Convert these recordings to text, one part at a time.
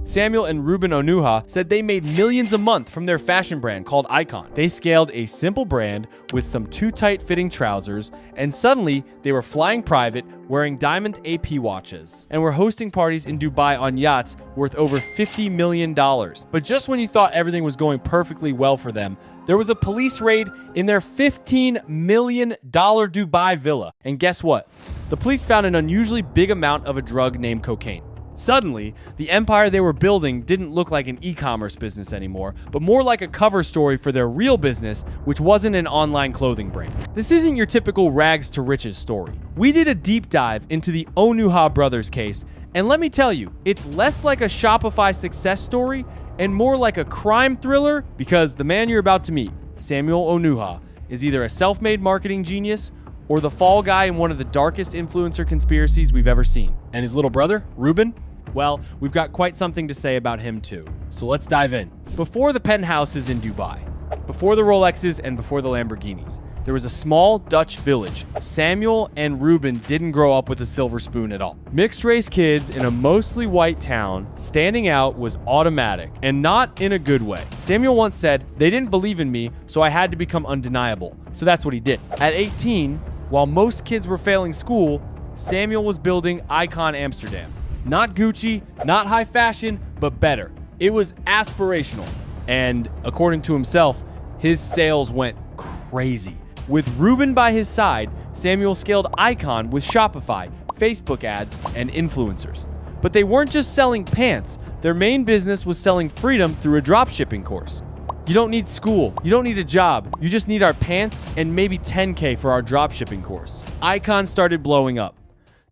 Samuel and Ruben Onuha said they made millions a month from their fashion brand called ICON. They scaled a simple brand with some too tight fitting trousers, and suddenly they were flying private, wearing diamond AP watches, and were hosting parties in Dubai on yachts worth over $50 million. But just when you thought everything was going perfectly well for them, there was a police raid in their $15 million Dubai villa. And guess what? The police found an unusually big amount of a drug named cocaine. Suddenly, the empire they were building didn't look like an e-commerce business anymore, but more like a cover story for their real business, which wasn't an online clothing brand. This isn't your typical rags to riches story. We did a deep dive into the Onuha brothers case, and let me tell you, it's less like a Shopify success story and more like a crime thriller, because the man you're about to meet, Samuel Onuha, is either a self-made marketing genius or the fall guy in one of the darkest influencer conspiracies we've ever seen. And his little brother, Ruben? Well, we've got quite something to say about him too. So let's dive in. Before the penthouses in Dubai, before the Rolexes and before the Lamborghinis, there was a small Dutch village. Samuel and Ruben didn't grow up with a silver spoon at all. Mixed race kids in a mostly white town, standing out was automatic, and not in a good way. Samuel once said, "They didn't believe in me, so I had to become undeniable." So that's what he did. At 18, while most kids were failing school, Samuel was building ICON Amsterdam. Not Gucci, not high fashion, but better. It was aspirational. And according to himself, his sales went crazy. With Ruben by his side, Samuel scaled ICON with Shopify, Facebook ads, and influencers. But they weren't just selling pants. Their main business was selling freedom through a dropshipping course. You don't need school. You don't need a job. You just need our pants and maybe $10K for our dropshipping course. ICON started blowing up.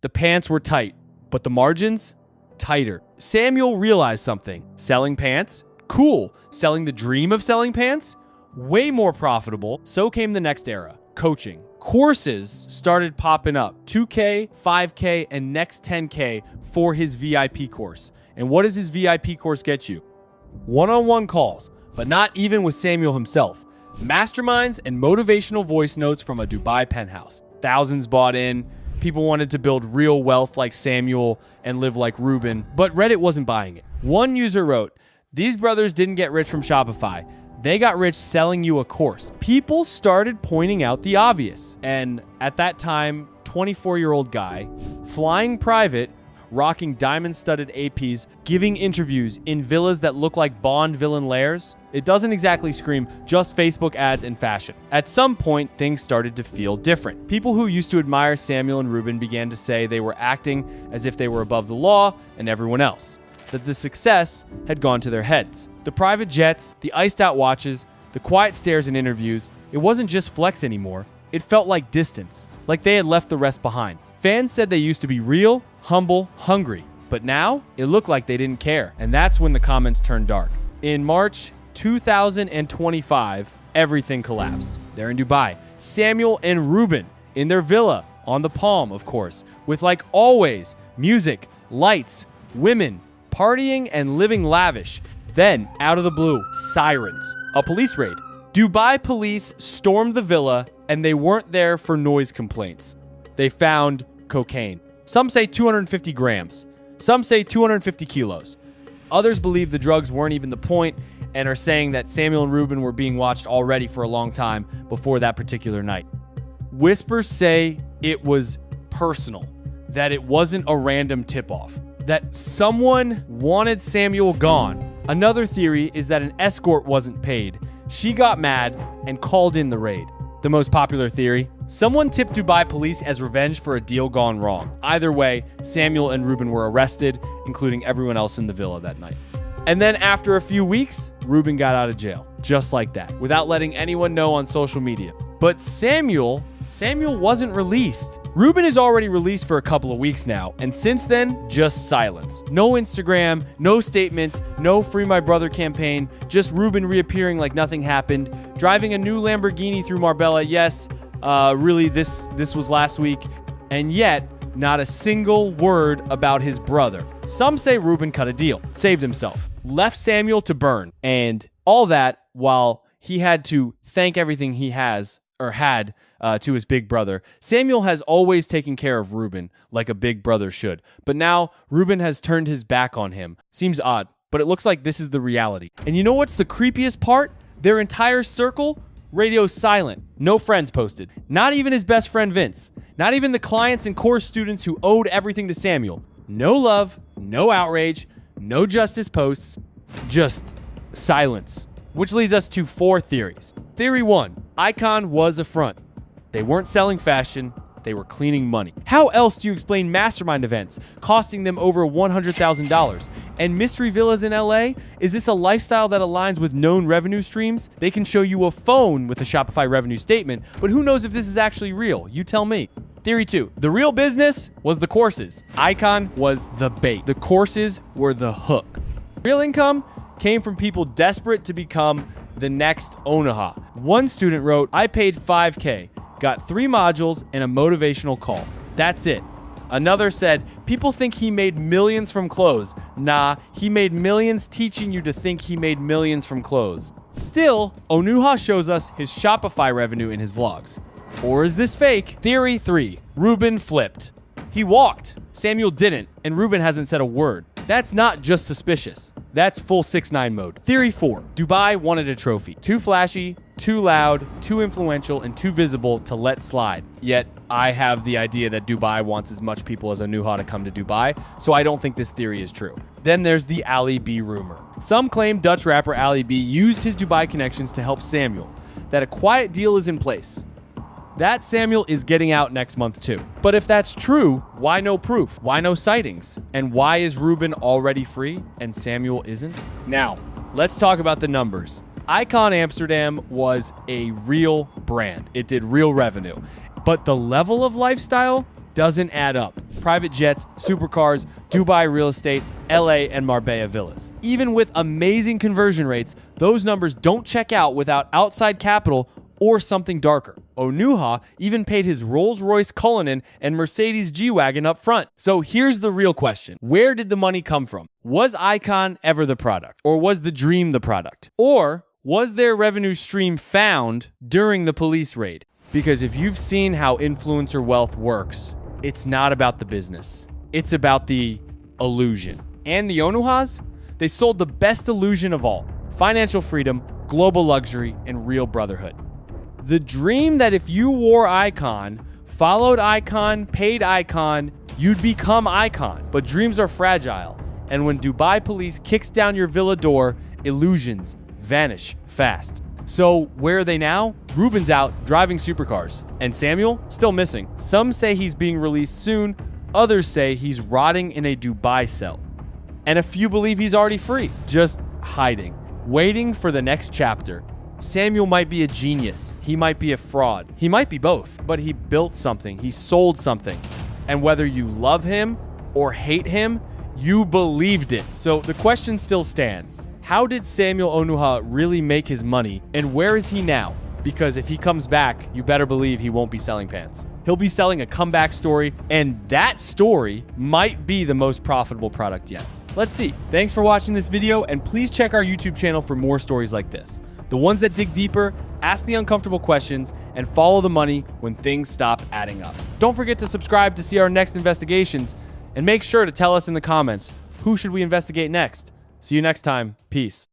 The pants were tight, but the margins? Tighter. Samuel realized something. Selling pants? Cool. Selling the dream of selling pants? Way more profitable. So came the next era, coaching. Courses started popping up. 2K, 5K, and next 10K for his VIP course. And what does his VIP course get you? One-on-one calls, but not even with Samuel himself. Masterminds and motivational voice notes from a Dubai penthouse. Thousands bought in. People wanted to build real wealth like Samuel and live like Ruben, but Reddit wasn't buying it. One user wrote, "These brothers didn't get rich from Shopify. They got rich selling you a course." People started pointing out the obvious. And at that time, 24-year-old guy, flying private, rocking diamond-studded APs, giving interviews in villas that look like Bond villain lairs, it doesn't exactly scream just Facebook ads and fashion. At some point, things started to feel different. People who used to admire Samuel and Ruben began to say they were acting as if they were above the law and everyone else, that the success had gone to their heads. The private jets, the iced-out watches, the quiet stares in interviews, it wasn't just flex anymore. It felt like distance, like they had left the rest behind. Fans said they used to be real, humble, hungry, but now it looked like they didn't care. And that's when the comments turned dark. In March 2025, everything collapsed. They're in Dubai. Samuel and Ruben in their villa on the Palm, of course, with, like always, music, lights, women, partying and living lavish. Then, out of the blue, sirens. A police raid. Dubai police stormed the villa, and they weren't there for noise complaints. They found cocaine. Some say 250 grams. Some say 250 kilos. Others believe the drugs weren't even the point and are saying that Samuel and Ruben were being watched already for a long time before that particular night. Whispers say it was personal, that it wasn't a random tip-off, that someone wanted Samuel gone. Another theory is that an escort wasn't paid. She got mad and called in the raid. The most popular theory, someone tipped Dubai police as revenge for a deal gone wrong. Either way, Samuel and Ruben were arrested, including everyone else in the villa that night. And then after a few weeks, Ruben got out of jail, just like that, without letting anyone know on social media. But Samuel wasn't released. Ruben is already released for a couple of weeks now, and since then, just silence. No Instagram, no statements, no Free My Brother campaign, just Ruben reappearing like nothing happened, driving a new Lamborghini through Marbella. Yes, really, this was last week, and yet, not a single word about his brother. Some say Ruben cut a deal, saved himself, left Samuel to burn, and all that while he had to thank everything he had to his big brother. Samuel has always taken care of Ruben like a big brother should, but now Ruben has turned his back on him. Seems odd. but it looks like this is the reality. And you know what's the creepiest part? Their entire circle, radio's silent. No friends posted. Not even his best friend Vince. Not even the clients and course students who owed everything to Samuel. No love, no outrage, no justice posts, just silence. Which leads us to 4 theories. Theory 1, Icon was a front. They weren't selling fashion, they were cleaning money. How else do you explain mastermind events costing them over $100,000? And mystery villas in LA? Is this a lifestyle that aligns with known revenue streams? They can show you a phone with a Shopify revenue statement, but who knows if this is actually real? You tell me. Theory 2, the real business was the courses. Icon was the bait. The courses were the hook. Real income came from people desperate to become the next Onuha. One student wrote, I paid $5K, got 3 modules and a motivational call. That's it. Another said, people think he made millions from clothes. Nah, he made millions teaching you to think he made millions from clothes. Still, Onuha shows us his Shopify revenue in his vlogs. Or is this fake? Theory 3, Ruben flipped. He walked, Samuel didn't, and Ruben hasn't said a word. That's not just suspicious. That's full 6ix9ine mode. Theory 4, Dubai wanted a trophy. Too flashy, too loud, too influential, and too visible to let slide. Yet, I have the idea that Dubai wants as much people as Onuha to come to Dubai, so I don't think this theory is true. Then there's the Ali B rumor. Some claim Dutch rapper Ali B used his Dubai connections to help Samuel, that a quiet deal is in place. That Samuel is getting out next month too. But if that's true, why no proof? Why no sightings? And why is Ruben already free and Samuel isn't? Now, let's talk about the numbers. ICON Amsterdam was a real brand. It did real revenue. But the level of lifestyle doesn't add up. Private jets, supercars, Dubai real estate, LA and Marbella villas. Even with amazing conversion rates, those numbers don't check out without outside capital or something darker. Onuha even paid his Rolls-Royce Cullinan and Mercedes G-Wagon up front. So here's the real question. Where did the money come from? Was Icon ever the product? Or was the dream the product? Or was their revenue stream found during the police raid? Because if you've seen how influencer wealth works, it's not about the business. It's about the illusion. And the Onuhas, they sold the best illusion of all. Financial freedom, global luxury, and real brotherhood. The dream that if you wore Icon, followed Icon, paid Icon, you'd become Icon. But dreams are fragile. And when Dubai police kicks down your villa door, illusions vanish fast. So where are they now? Ruben's out driving supercars. And Samuel, still missing. Some say he's being released soon. Others say he's rotting in a Dubai cell. And a few believe he's already free, just hiding, waiting for the next chapter. Samuel might be a genius. He might be a fraud. He might be both. But he built something. He sold something. And whether you love him or hate him, you believed it. So the question still stands. How did Samuel Onuha really make his money? And where is he now? Because if he comes back, you better believe he won't be selling pants. He'll be selling a comeback story. And that story might be the most profitable product yet. Let's see. Thanks for watching this video. And please check our YouTube channel for more stories like this. The ones that dig deeper, ask the uncomfortable questions, and follow the money when things stop adding up. Don't forget to subscribe to see our next investigations, and make sure to tell us in the comments, who should we investigate next? See you next time. Peace.